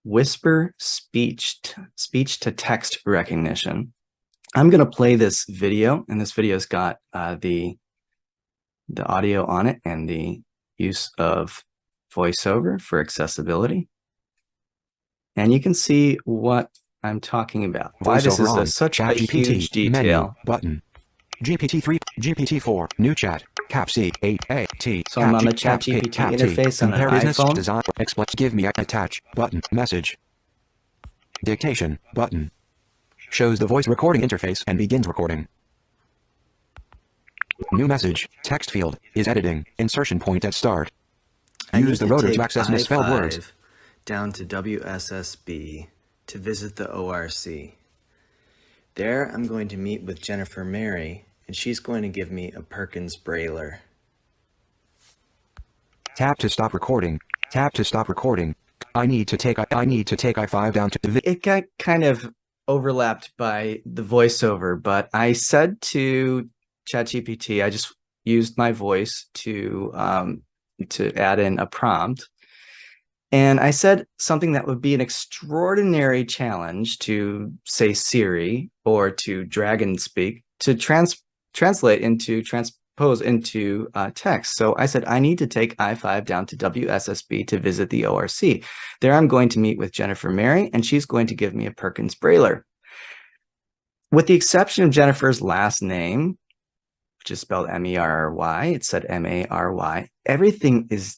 Whisper speech to text recognition. I'm going to play this video, and this video's got the audio on it and the use of voiceover for accessibility. And you can see what I'm talking about. Why this is such a huge detail. Menu, button. GPT-3, GPT-4, new chat, Cap C, 8A, T. So I'm on the ChatGPT interface on an iPhone. Design, give me attach, button, message. Dictation, button. Shows the voice recording interface and begins recording. New message, text field, is editing, insertion point at start. Use the rotor to access misspelled words. Down to WSSB to visit the ORC. There I'm going to meet with Jennifer Mary, and she's going to give me a Perkins Brailler. Tap to stop recording. Tap to stop recording. I need to take I5 down to the It got kind of overlapped by the voiceover, but I said to ChatGPT, I just used my voice to add in a prompt. And I said something that would be an extraordinary challenge to, say, Siri or to Dragon Speak to transpose into text. So I said, I need to take I5 down to WSSB to visit the ORC. There I'm going to meet with Jennifer Mary, and she's going to give me a Perkins Brailler. With the exception of Jennifer's last name, which is spelled M-E-R-R-Y, it said M-A-R-Y, everything is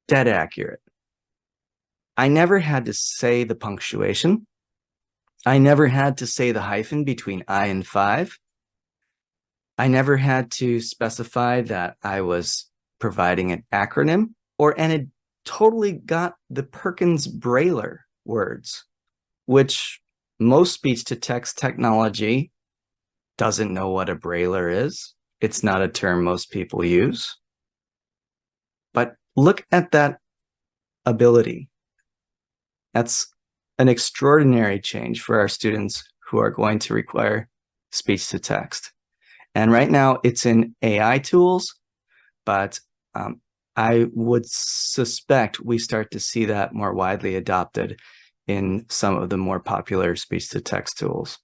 dead accurate. I never had to say the punctuation. I never had to say the hyphen between I and 5. I never had to specify that I was providing an acronym, and it totally got the Perkins Brailler words, which most speech-to-text technology doesn't know what a brailler is. It's not a term most people use. But look at that ability. That's an extraordinary change for our students who are going to require speech-to-text. And right now it's in AI tools, but I would suspect we start to see that more widely adopted in some of the more popular speech-to-text tools.